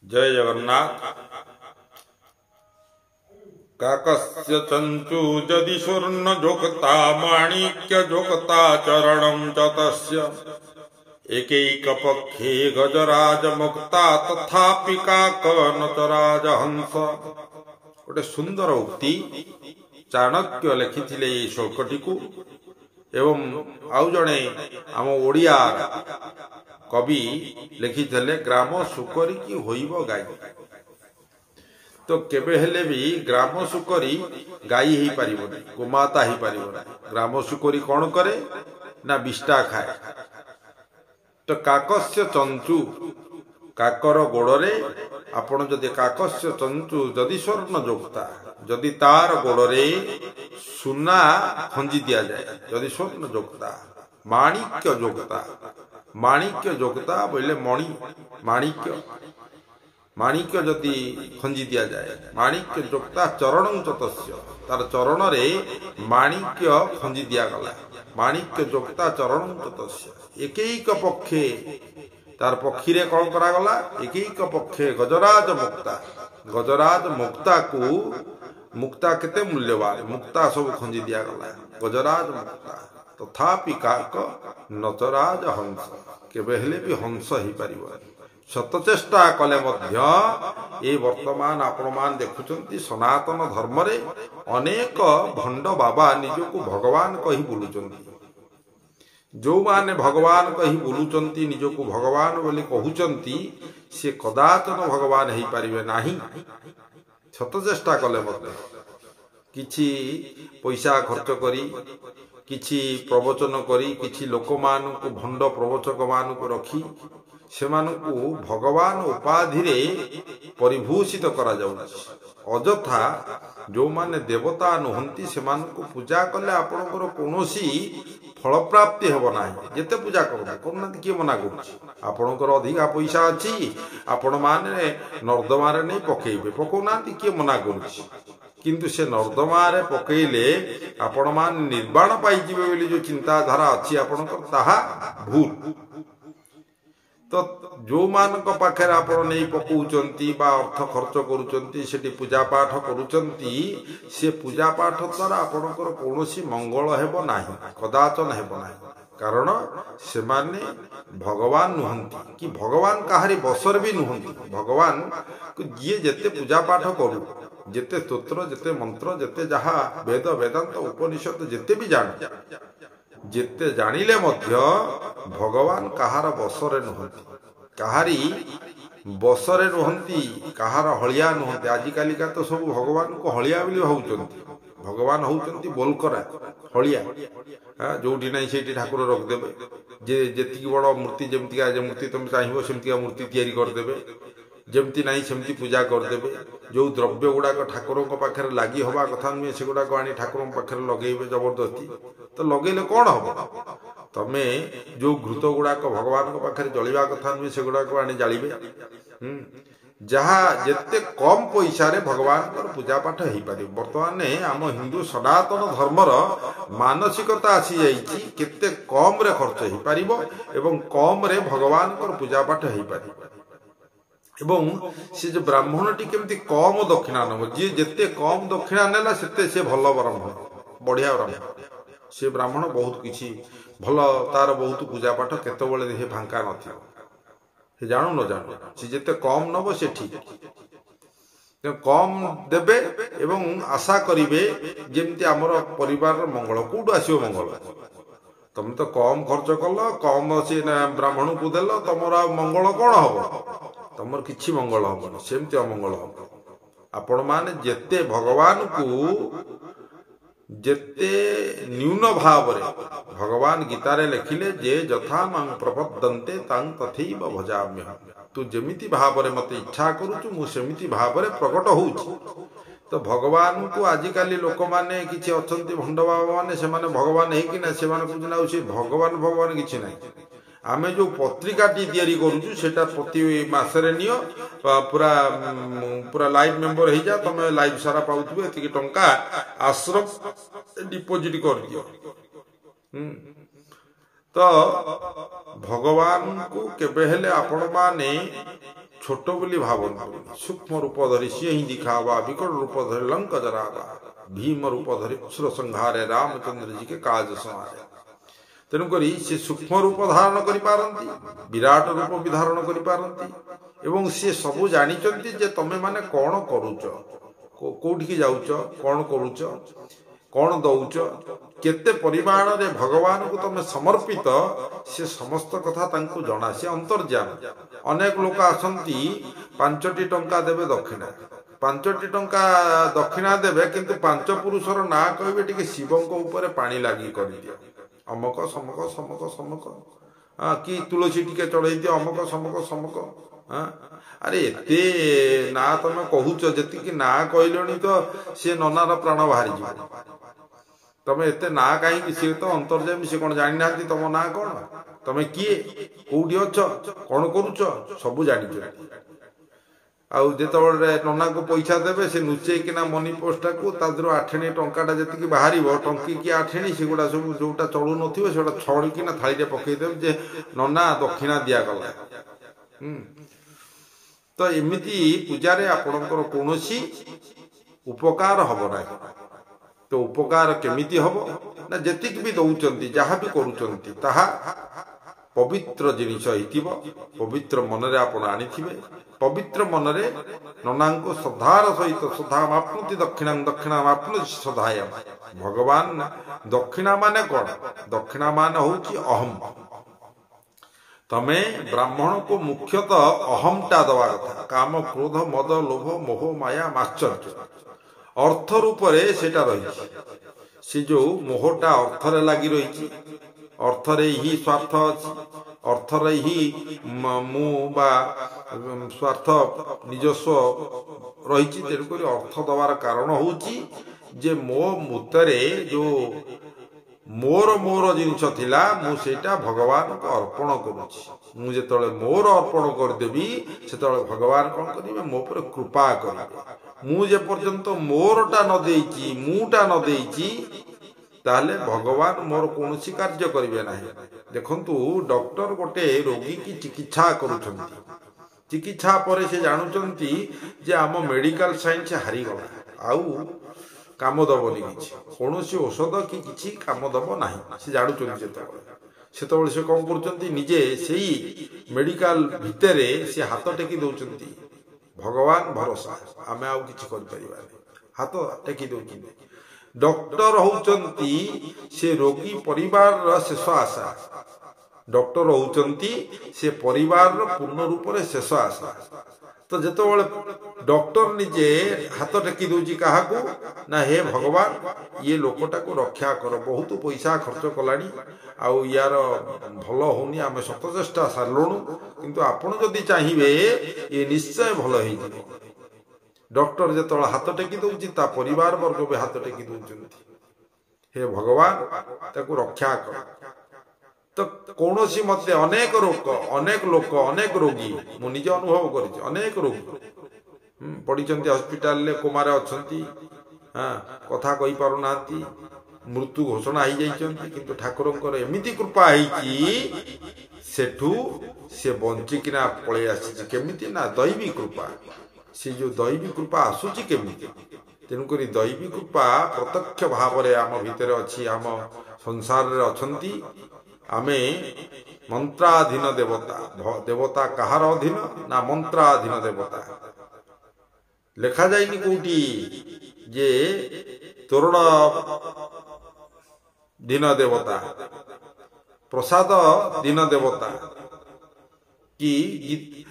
जय जगन्नाथ। काकस्य चंचु जदि स्वर्ण जोगता माणिक्य जोगता चरणं च तस्य एकैक पक्षे गजराज मुक्ता तथापि काक न च राजहंस। गोटे सुंदर उक्ति चाणक्य लिखिथिले ए श्लोकटी को एवं आउ जणे आम ओडिया कवि लिखिथिले ग्राम सुकरी की होइबो गाई। तो केबे हेले भी ग्राम सुकरी गाई ही पारिबोनी, गोमाता ही पारिबोनी। ग्राम सुकरी कौन करे ना विष्टा खाए। तो काकस्य चंचु काकर गोड़े आपण जदि काकस्य चंचु जदि स्वर्ण जोगता जदि तार गोड़े सुना खंजी दिया जाए जदि स्वर्ण जोगता माणिक्य जोगता माणिक्य जोगता बोले मणि माणिक्य माणिक्य जदि खंजी दिया जाए माणिक्य जोगता चरण चतस्य तार चरण रे माणिक्य खंजी दिया गला माणिक्य जोगता चरण चतस्य एकैक पक्षे तार पक्षी रे कौन करा गला एकैक पक्षे गजराज मुक्ता गजराज मुक्ता को मुक्ता केते मूल्यवान मुक्ता सब खंजी दिया गला गजराज मुक्ता तथापि काक नचराज हंस केबे हेले भी हंस ही परिवार शत चेष्टा कले मध्य ए वर्तमान आपण मान देखुचंती सनातन धर्म रे अनेक भंड बाबा निजको भगवान कहि बुलुचंती जो माने भगवान कहि बुलुचंती निजको भगवान बोली कहउचंती से कदाचन भगवान ही पारिबे नाही। शत चेष्टा कले मध्य किछि पैसा खर्च करी किछि प्रवचन करी किछि लोक मान को भंड प्रवचक मान को रखी सेमानकु भगवान उपाधि रे परिभूषित करा जाउछि। अजथा जो माने देवता नुहंती सेमानकु पूजा कले आपनकर कोनोसी फल प्राप्ति हेबो नाही। जेते पूजा करना किए मना करुछि आपनकर अधिका पैसा अछि आपण माने नर्दमा रे नै पकेइबे पकोनांती किए मना करुछि किंतु से नर्दमा रे पकेइले आपण मान निर्वाण पाई जिवे बोली जो चिंता धारा अछि आपनकर ताहा भूल। तो जो मान पाखे आप नहीं पकाउचंती बा अर्थ खर्च करुचंती सेठी पूजा पाठ करुचंती से पूजा पाठ द्वारा आपनकर कोनोसी मंगल हेबो नाही कदाचन हेबो नाही। कारण से माने भगवान नुहंती कि भगवान काहारी बसर भी नुहंती भगवान को जिए जेते पूजा पाठ करू जेते स्तोत्र जेते मंत्र जेते जहा वेद वेदांत उपनिषद जेते भी जान जेते जानिले मध्य भगवान कहार बसरे नुहंती कहारी बसरे नुहंती कहार हलिया नुहंती। आजिकाली का तो सब भगवान को हलिया बोली भावुचंती भगवान होउचंती बोलकरा हलिया जोटी नहीं सेठी ठाकुर रखदेबे जे जेति बड़ मूर्ति जेमती आज मूर्ति तुम चाहिबो सेमती मूर्ति तैयारी करदेबे जमती नहीं सेमती पूजा करदेबे जो द्रव्य गुड़ाक ठाकुर पाखे लगी हवा कथा नुहे से गुड़ाक आनी ठाकुर पाखे लगेबे जबरदस्ती तो लगेले कौन हम तमे जो घृत गुड़ाक भगवान पाखे जलिबा कथा नुहे से गुड़ाक आनी जालिबे जहा जेते कम पैसा रे भगवान पूजा पाठ हो पारे। बर्तमान आम हिंदू सनातन धर्मर मानसिकता आसी जाइछि केते कम रे खर्च हो पारिबो एवं कम रे भगवान पूजा पाठ हो पारे एवं से जो ब्राह्मण टी केमती कम दक्षिणा नब जी जेते कम दक्षिणा नेला सेते से भल ब्राह्मण बढ़िया ब्राह्मण से ब्राह्मण बहुत किछि भल तार बहुत पूजा पाठ केतेबेले हे फांका नथियो से जानू न जानू से जेते कम नब से ठीक कम देबे एवं आशा करिवे जेमती हमर परिवार मंगल कोडू आसीओ मंगल तुम तो कम खर्च कल कम से ब्राह्मण को देल तुमर मंगल कौन हम तुमर किछि मंगल हम सेमती अमंगल हम। आपण माने जेते भगवान को जेते न्यून भाव रे भगवान गीता रे लिखिले जे यथा मां प्रपद्यन्ते तां तथैव भजाम्यहम् तू जेमिति भाव रे मते इच्छा करूछु मु सेमिति भाव रे प्रकट होउछि। तो भगवान को आजिकाली लोक माने किछि अछंती भंड बाबा माने से माने भगवान हे कि ना से माने बुझना से भगवान भगवान किछि नै आमे जो पत्रिका टी तैयारी करूछु सेटा प्रति मासरे नियो पूरा पूरा लाइव मेंबर हो जा तुम लाइव सारा पाउथबे एतिकी टंका आश्रम डिपोजिट कर दियो। तो भगवान को केबे हेले आपण माने छोट बोली भावना सूक्ष्म रूप धरी सी ही दिखावा विकट रूप धरी लंक जरावा भीम रूप धरी असुर संहारे रामचंद्र जी के काज समारे तेणुक सी सूक्ष्म रूप धारण कर विराट रूप भी धारण कर सी सबू जानी जे तमें माने कौन करुच कौटी जाऊच कौन करुच कौन दौच केते परिमाण रे भगवान को तमें समर्पित से समस्त कथा तांको जना से अंतर्जान अनेक लोक आसंती 5टी टंका देवे दक्षिणा 5टी टंका दक्षिणा देवे किंतु 5 पुरुषर ना कहबे टिके शिवंक ऊपर पानी लागी कर दियो अमक समक समक समक कि तुलसी टिके चढ़ई दियो अमक समक समक अरे एते ना तमें कहूच जी ना कहलनी तो सी ननार प्राण बाहरी जाए तमें एते ना कहीं सी तो अंतर्जामी सी कौन जानी ना तुम ना कौन तमें किए कौटी अच कौन करुच सबू जानी आउ जिते नना को पैसा देवे से लुचेकिना मनी पोस्टा को तादर आठेणी टंकाटा जी बाहर टंकी आठेणी सेगुड़ा सब जोटा चलू ना छड़िकिना थाली पकईदेव जे नना दक्षिणा दिगला तो एमती पूजारे आपणकर कौन उपकार हम ना तो उपकार केमिति हम ना जेतिक भी दौरान जहाँ भी करुँच ताहा पवित्र जिनिस होइतिबो पवित्र मनरे आपण आनिथिबे पवित्र मनरे नना को श्रद्धार सहित श्रद्धा माप्नुति दक्षिणा दक्षिणा माप्नुति श्रद्धाय भगवान दक्षिणा माने कौन दक्षिणा मान होची अहम तमें ब्राह्मण को मुख्यतः अहमटा दवा कथा काम क्रोध मद लोभ मोह माया माश्चर्य अर्थ रूप सेटा रही से जो मोहटा अर्थरे लगी रही अर्थरे ही स्वार्थ अच्छी अर्थरे ही मु बा स्वार्थ निजस्व रही तेणुक अर्थ दबार कारण होची जे मो मुतरे जो मोर मोर जिनस थिला मु सेटा भगवान को अर्पण करुछि मु जेतले मोर अर्पण करदेबी सेतले भगवान कोन करिवे मो पर कृपा करिवे मु जे पर्यंत मोरटा न देइची मुटा न देइची ताले भगवान मोर कोनसी कार्य करिवे नाही देखंतु डॉक्टर गोटे रोगी की चिकित्सा करूछंती चिकित्सा पर से जानुचंती जे आम मेडिकल साइंस हारी गला आउ काम दबनी कि कौन औषध कि किसी काम दब ना से जाणुचंती सेतबले से कौन कर निजे से मेडिकल भितर से हाथ टेकी दौरान भगवान भरोसा आम आउ कि हाथ टेकी दौरान डॉक्टर होचंती से रोगी परिवार शेष आशा डॉक्टर होचंती से परिवार पूर्ण रूप से शेष आशा तो जितेबाला डॉक्टर निजे हाथ टेकी दूची क्या ना हे भगवान ये लोकटा को रक्षा कर बहुत पैसा खर्च कलानी आउ यार भल होनी आम शत चेष्टा सारूँ किंतु आपण जदि चाहिए ये निश्चय भल हो डॉक्टर जो हाथ टेकी दूची ता परिवार वर्ग भी हाथ टेकी दौरान हे भगवान ताको रक्षा कर तो कौन सी मत अनेक लोक अनेक रोगी मु निजे अनुभव कर अनेक रोगी पढ़ी हस्पिटाल कोमार अच्छा हाँ कथा कही पार ना मृत्यु घोषणा हो जाती किंतु ठाकुर एमती कृपा सेठू से बंचिकिना पलि आसी केमिति ना दैवी कृपा से जो दैवी कृपा आसूची केमिति तेणुक दैवी कृपा प्रत्यक्ष भाव में आम भितर अच्छी आम संसार रे अछंती आमे मंत्राधीन देवता देवता कहार अधीन ना मंत्राधीन देवता लेखा जाइनी कोटी जे तोरण दीन देवता प्रसाद दीन देवता कि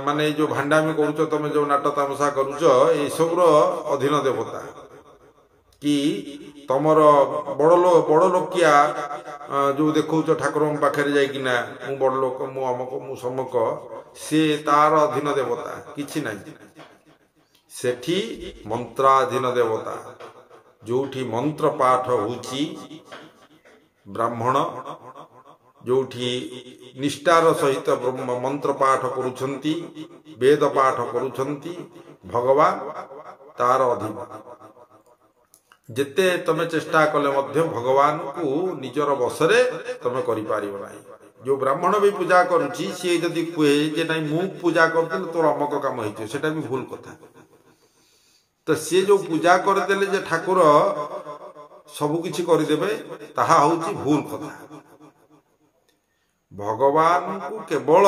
माने जो भांडामी करुच तुम जो नाट तामसा करुच ये सब अधीन देवता कि तमर बड़ लोकिया जो देखौ ठाकुर पाखे जाइकिना मु बड़ लोक मु अमक मु समक सी तार अधीन देवता किछि नहीं सेठी मंत्राधीन देवता जोठी मंत्र पाठ होची ब्राह्मण जोठी निष्ठार सहित मंत्र पाठ करुछंती वेद पाठ करुछंती भगवान तार अधीन जेते तमे चेष्टा कले मध्य भगवान को निजर बसरे तमे करि पारिबो नाही जो ब्राह्मण भी पूजा करुच्ची सी जदि कहे जे नहीं मु पूजा करदेले तोर अमक काम हो सेटा भी भूल कथा तो सी जो पूजा करदेले जे ठाकुर सबु किछि करदेबे ताहा होउची भूल कथा भगवान को केवल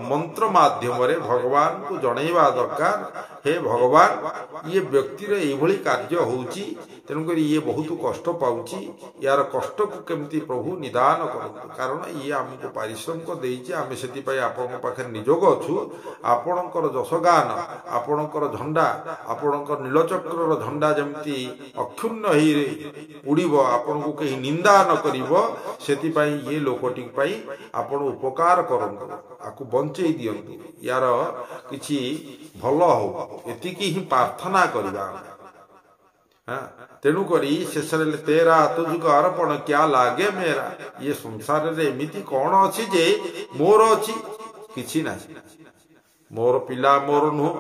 मंत्र माध्यम रे भगवान को जणैबा दरकार हे भगवान ये व्यक्तिर एभली कार्य होउची तेणुक ये बहुत कष्ट पाउची यार कष्ट को केमती प्रभु निदान करंतु कारण ये आमको पारिश्रमिक देइचे आमे सेति पय आपन पाखे निजोग अछु आपणकर जसगान आपणकर झंडा आपणकर नीलचक्रर झंडा जेमती अक्षुण्ण हेई उड़ीबो आपन को केही निंदा न करिवो सेति पय ये लोकटी पय आपन उपकार करंतु आकु बंचेई दियंतु यार किछि भलो हो एतिकी ही प्रार्थना करिबा तेणु करी शेष तेरा तुझको अर्पण क्या लागे मेरा ये संसार रे एमिति कौन अच्छी जे मोर अच्छी किछि नाही मोर पिला मोर नुह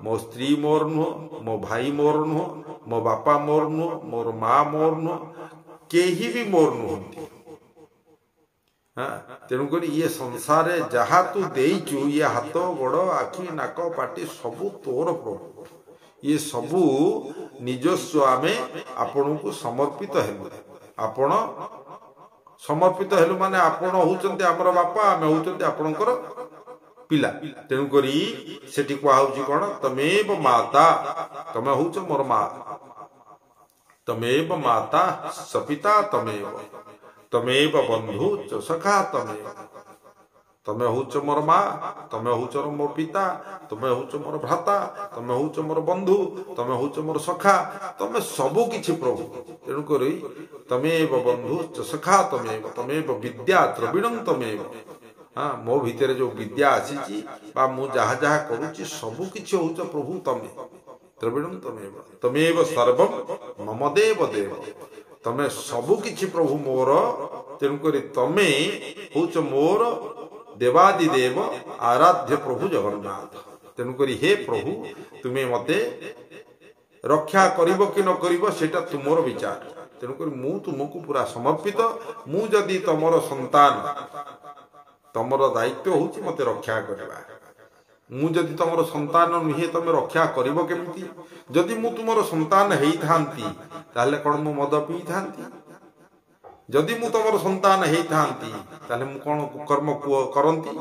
मो स्त्री मोर नुह मो भाई मोर नुह मो बापा मोर नुह मोर माँ मोर नुह केही भी मोर नुहंती तेणुक ये संसार जहा तू देचु ये हाथ गोड़ आखि नाक पाटी सबू तोर प्रभु ये सबू निजस्व आमे आपण को समर्पित हेलु आपण समर्पित हेलु माने आपण होउचंती हमर बापा आमे होउचंती आपणकर पिला तेणु करी सेठी को आउची कोन तमेव माता तमे होउच मोर मां तमेव माता सपिता तमेव बंधु च सखा तमे होउच मोर मां तमे होउच मोर पिता तमे होउच मोर भ्राता तमे होउच मोर बंधु तमे होउच मोर सखा तमे सबु किछि प्रभु तेणु करी तमेव बंधु च सखा तमेव विद्या द्रविणं तमेव मो भितर जो विद्या आसीची बा मु जहा जहा करूची सबु किछि होउच प्रभु तमे द्रविणं तमेव सर्वं मम देव तमे सबु किछि प्रभु मोर तेणु करी तमे होउच मोर देवादिदेव आराध्य प्रभु जगन्नाथ तेणु करी हे प्रभु तुम्हें मते रक्षा करिवो कि न करिवो सेटा तुमर विचार तेणु करी मु तुमको पूरा समर्पित मु जदि तमर संतान तमर दायित्व होउची मते रक्षा करबा मु जदि तमर संतान नुहे तमे रक्षा करिवो केमिति जदि मु तुमर संतान हेई थांती ताले कोन मु मद पी थांती जदि मु तमर संतान हेई थांती ताले मु कोन कर्म करंती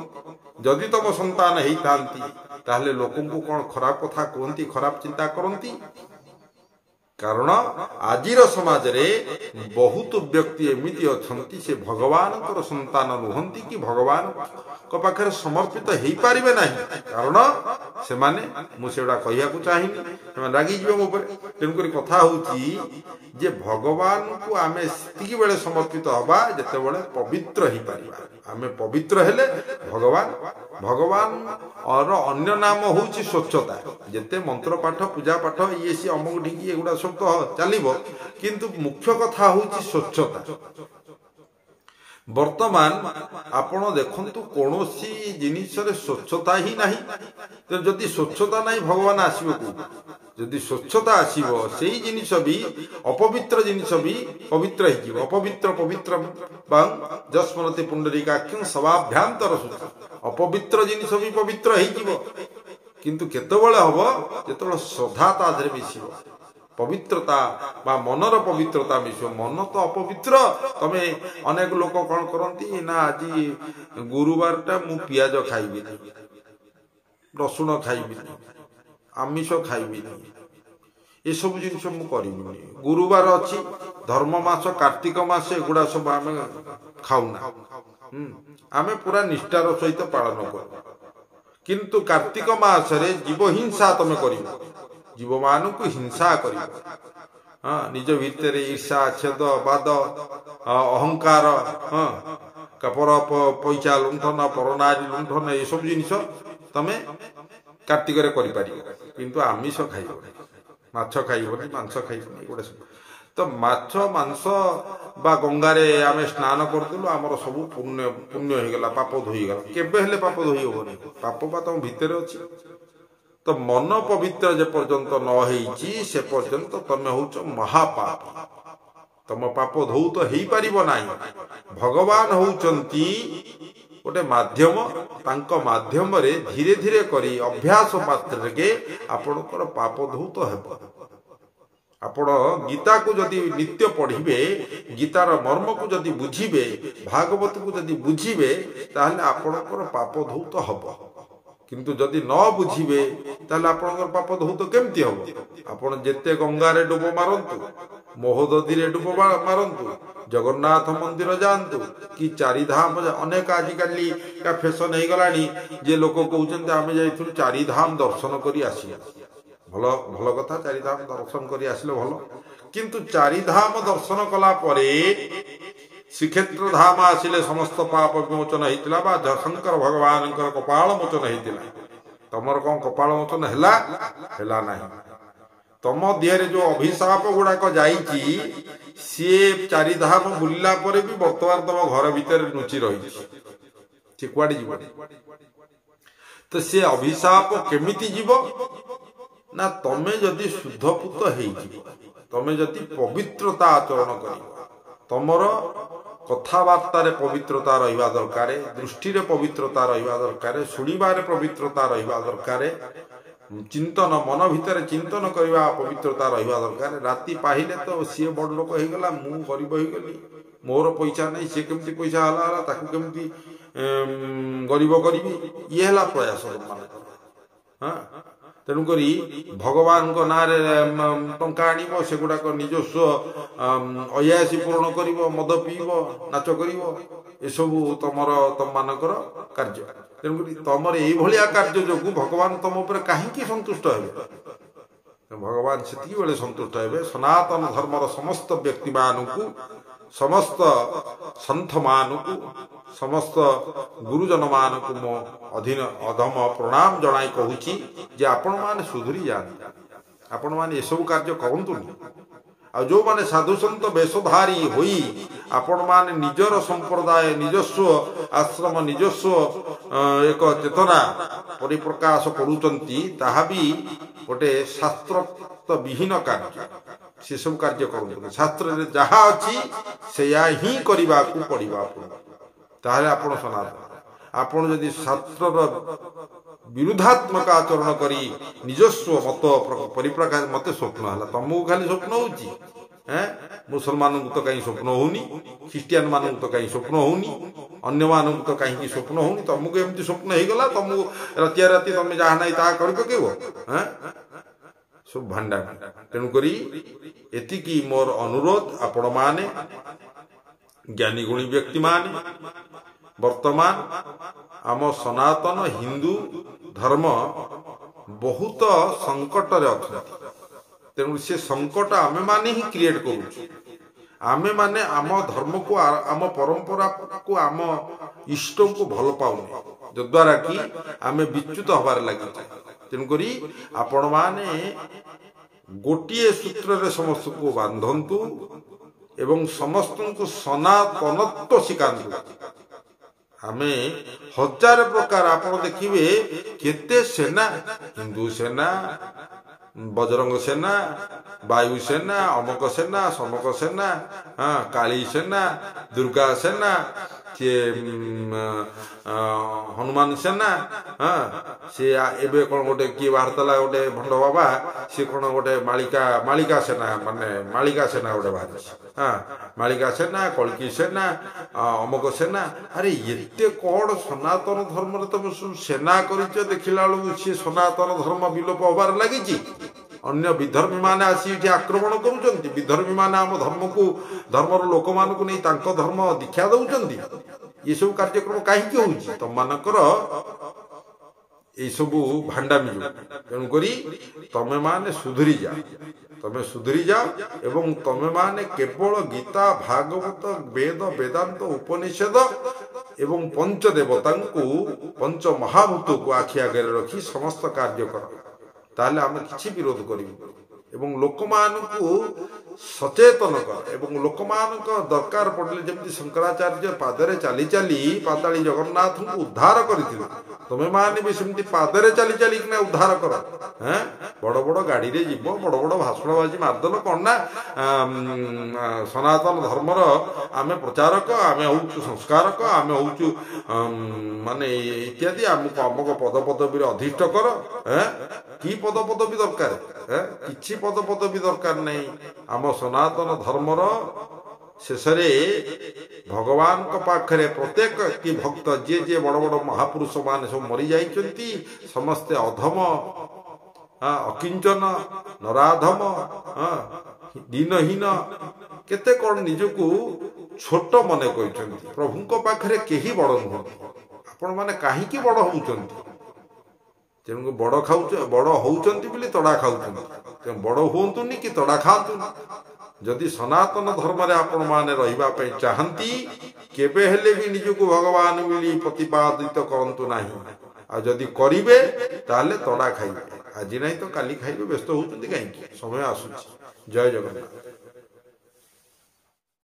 जदि तम संतान हेई थांती ताले लोकन को कोन खराब कथा कहंती खराब चिंता करंती कारण आजिर समाज रे बहुत व्यक्ति एमिति अछंती से भगवान कर संतान नुहंती कि भगवान को पाखर समर्पित हेई पारिबे नाही कारण से माने मु सेडा कहिया को चाहिनी से रागी जीव मो पर तेन करी कथा होची जे भगवान को आमे स्थिति बेले समर्पित हबा जते बेले पवित्र ही पारिबा आमे पवित्र हेले भगवान और अन्य नाम होची स्वच्छता जते मंत्र पाठ पूजा पाठ ये सी अमुक ढिकी एगुडा सब तो चलिबो किंतु मुख्य कथा होची स्वच्छता वर्तमान आपण देखंतु कोनोसी जिनिस रे स्वच्छता ही नाही तो जदि स्वच्छता नाही भगवान आसीबो को जदि स्वच्छता आसीबो सेही जिनिस भी अपवित्र जिनिस भी पवित्र हि जीव अपवित्र पवित्र बं जस्मरति पुंडरीकाख्यं सवाभ्यांतर सुच अपवित्र जिनिस भी पवित्र हि जीव किंतु केतबेले हबो जेतबेले श्रद्धा ता धरे मिसिबो पवित्रता बा मनर पवित्रता मिसिबो मन तो अपवित्र तमे अनेक लोक कोन करंती ना आज गुरुवारटा मु पियाज खाइबी रसुण खाइबी आमिष खाइबी ये सब जिनिस मु करिबी गुरुवार अछि धर्म मास कार्तिक मास एगुडा सब आमे खाउना आमे पूरा निष्ठार सहित पालन करू किंतु कार्तिक मास रे जीव हिंसा तमे करिबो जीव मानु को हिंसा करिबो निज भीतर ईर्षा छेद वाद अहंकार कपर पैसा लुंठन परनारी लुंठन ये सब जिनिस तमे कार्तिक रे करि पारि किंतु आमिष खाइबो माछ खाइबो मांस खाइबो एगुडा सब तो माछ मांस बा गंगारे आमे स्नान करदलु हमर सब पुण्य पुण्य हो गला पाप धोई गला केबे हेले पाप धोई होबनी पाप बा तम भीतर अछि तो मन पवित्र जे पर्यंत न होईची से पर्यंत तमे होउछ महापाप तम पाप धौत हो पारिबो नाही। भगवान होउचंती गोटे माध्यम, तांको माध्यम रे धीरे धीरे करी अभ्यास मात्र के आपणकर पाप धौत हेबो। आपण गीता को जदि नित्य पढ़िबे, गीतार मर्म को जदि बुझिबे, भागवत को जदि बुझिबे, ताहले आपणकर पाप धौत हबो। किंतु जदि न बुझिबे ताहले आपणकर पाप धौत केमती हबो? आपण जेते गंगा रे डुबो मारंतु, महोदधी रे डुबो मारंतु, जगन्नाथ मंदिर जातु कि चारिधाम, अनेक आजिकली का फैशन हो गलानी जे लोक कहते आम जाइथुलु चारिधाम दर्शन करी आसिया। भल भल कथा, चारिधाम दर्शन करी आसिले भल, किंतु चारिधाम दर्शन कला परे श्रीक्षेत्र धाम आसिले समस्त पाप विमोचन होइतिला बा शंकर भगवान कपाल मोचन होइतिला। तमर कौन कपाल मोचन हैला? हैला नहीं। तम देहरे जो अभिशाप गुड़ाक जाइछि सी चारिधाम बुलला परे भी वर्तमान तम घर भीतर नुचि रही सी कुआडे जीव? तो सी अभिशाप केमिति जीव ना तमे जदि शुद्धपुत हेइजिव, तमे जदि पवित्रता आचरण करिव, तमर कथाबार्ता रे पवित्रता रहिबा दरकार, दृष्टि रे पवित्रता रहिबा दरकार, सुनिबारे पवित्रता रहिबा दरकार, चिंतन मन भितर चिंतन करवा पवित्रता रहिबा दरकार। राति पाहिले तो सी बड़ लोक हो गला, मु गरीब हो गली, मोर पैसा नहीं, सी केमती पैसा हला ताकू केमती गरीब करी, ये हला प्रयास मान। हाँ, तेणुक भगवान को नारे टंका आनिब, से गुड़ाक निजस्व अयासी पूर्ण कर, मद पीब, नाच कर, एसबू तमर तम मानकर कार्य। तेणुक तमर ये कार्य जो भगवान तुम उपर कहीं संतुष्ट हे? भगवान से बेले संतुष्ट हे सनातन धर्मर समस्त व्यक्ति मानू, समस्त संत मानू, समस्त गुरुजन मानक मो अधीन अधम प्रणाम जनाई कहूची जे आपण माने सुधरी जानी, आपण माने ये सब कार्य करंतुनी। आ जो माने साधु संत वेशधारी होई आपण माने निजर संप्रदाय, निजस्व आश्रम, निजस्व एक चेतना परिप्रकाश करूचंती, ताहा भी गोटे शास्त्र विहीन कार्य। से सब कार्य करंतुनी, शास्त्र रे जहा अछि सेया ही करिबा को पड़िबा। ताहले आपण सनातन, आपण यदि शास्त्र विरुद्धात्मक आचरण करी निजस्व मत परिप्रकाश, मत स्वप्न है तुमको खाली स्वप्न हो, मुसलमान को तो कहीं स्वप्न होनी, ख्रीस्टियान मान तो कहीं स्वप्न होनी, अन्य मान तो कहीं स्वप्न होनी, तुमको एमती स्वप्न हो गला, तुमको रातिया राति तुम जहाँ नहीं ता कर पकेब सब भांडा। तेणुक एतिकी मोर अनुरोध, आपण माने ज्ञानी गुणी व्यक्ति माने वर्तमान आम सनातन हिंदू धर्म बहुत संकट रे अच्छा। तेणु से संकट आमे माने ही क्रिएट करूँ। आमे माने आम धर्म को, आम परंपरा को, आम इष्ट को भल पाऊने, जद्वारा कि आमे विच्युत हबार लगे। तेणुक आपण माने गोटे सूत्र रे समस्त को बांधंतु एवं समस्त को सनातनत्व शिखांतु। आमे हजार प्रकार आपण देखिबे केते सेना, हिंदू सेना, बजरंग सेना, वायु सेना, अमक सेना, समक सेना, हाँ काली सेना, दुर्गा सेना, से हनुमान सेना, हाँ से एबे कौन गोटे किए बाहरतला गोटे भंड बाबा, सी कौन गोटे मालिका सेना, माने मालिका सेना गोटे बाहर, हाँ मालिका सेना, कल्की सेना, अमक सेना। अरे एते कौन सनातन धर्म तुम सेना कर देखला बेलू सी सनातन धर्म विलोप हबार लगी। अन्य विधर्मी माने आसी आक्रमण करुचंती, विधर्मी माने आम धर्म को, धर्मर लोक मान को नहीं तांको धर्म दीक्षा दउचंती। ये सब कार्यक्रम कहीं होउची? तुम मानकर ये सब भांडामी। तेणुक तमे माने सुधरी जा, तमे सुधरी जा एवं तमे माने केवल गीता, भागवत, वेद, वेदांत, उपनिषद एवं पंच देवता को, पंच महाभूत को आखि आगे रखी समस्त कार्य कर, ताहले आम किछि विरोध करिबु। ଏବଂ ଲୋକମାନଙ୍କୁ ସଚେତନ କର ଏବଂ ଲୋକମାନଙ୍କ ଦରକାର ପଡ଼ିଲେ ଯେମିତି ଶଙ୍କରାଚାର୍ଯ୍ୟ ପାଦରେ ଚାଲି ଚାଲି ପାତାଳି ଜଗନ୍ନାଥଙ୍କୁ ଉଦ୍ଧାର କରିଥିଲେ ତୁମେମାନେ ବି ସେମିତି ପାଦରେ ଚାଲି ଚାଲିକିନା ଉଦ୍ଧାର କର। ବଡ଼ ବଡ଼ ଗାଡ଼ିରେ ଯିବ, ବଡ଼ ବଡ଼ ଭାଷଣବାଜି ମାରିଦେଲ କ'ଣ ନା ସନାତନ ଧର୍ମର ଆମେ ପ୍ରଚାରକ, ଆମେ ହେଉଛୁ ସଂସ୍କାରକ, ଆମେ ହେଉଛୁ ମାନେ ଇତ୍ୟାଦି, ଆମକୁ ଅମକ ପଦପଦବୀରେ ଅଧିଷ୍ଠ କର। କି ପଦପଦବୀ ଦରକାର? କିଛି ପଦପଦବୀ ଦରକାର ନାହିଁ। ଆମ ସନାତନ ଧର୍ମର ଶେଷରେ ଭଗବାନଙ୍କ ପାଖରେ ପ୍ରତ୍ୟେକ କି ଭକ୍ତ ଯିଏ ଯିଏ ବଡ଼ ବଡ଼ ମହାପୁରୁଷ ମାନେ ସବୁ ମରିଯାଇଛନ୍ତି ସମସ୍ତେ ଅଧମ, ଅକିଞ୍ଚନ, ନରାଧମ, ଦିନହୀନ, କେତେ କ'ଣ ନିଜକୁ ଛୋଟ ମନେ କରିଛନ୍ତି। ପ୍ରଭୁଙ୍କ ପାଖରେ କେହି ବଡ଼ ନୁହନ୍ତି। ଆପଣମାନେ କାହିଁକି ବଡ଼ ହେଉଛନ୍ତି? ତେଣୁ ବଡ଼ ହେଉଛନ୍ତି ବୋଲି ତଡ଼ା ଖାଉଛନ୍ତି। ତେଣୁ ବଡ଼ ହୁଅନ୍ତୁନି କି ତଡ଼ା ଖାଆନ୍ତୁନି। ଯଦି ସନାତନ ଧର୍ମରେ ଆପଣମାନେ ରହିବା ପାଇଁ ଚାହାନ୍ତି କେବେ ହେଲେ ବି ନିଜକୁ ଭଗବାନ ବୋଲି ପ୍ରତିପାଦିତ କରନ୍ତୁ ନାହିଁ। ଆଉ ଯଦି କରିବେ ତାହେଲେ ତଡ଼ା ଖାଇବେ। ଆଜି ନାହିଁ ତ କାଲି ଖାଇବେ। ବ୍ୟସ୍ତ ହେଉଛନ୍ତି କାହିଁକି? ସମୟ ଆସୁଛି। ଜୟ ଜଗନ୍ନାଥ।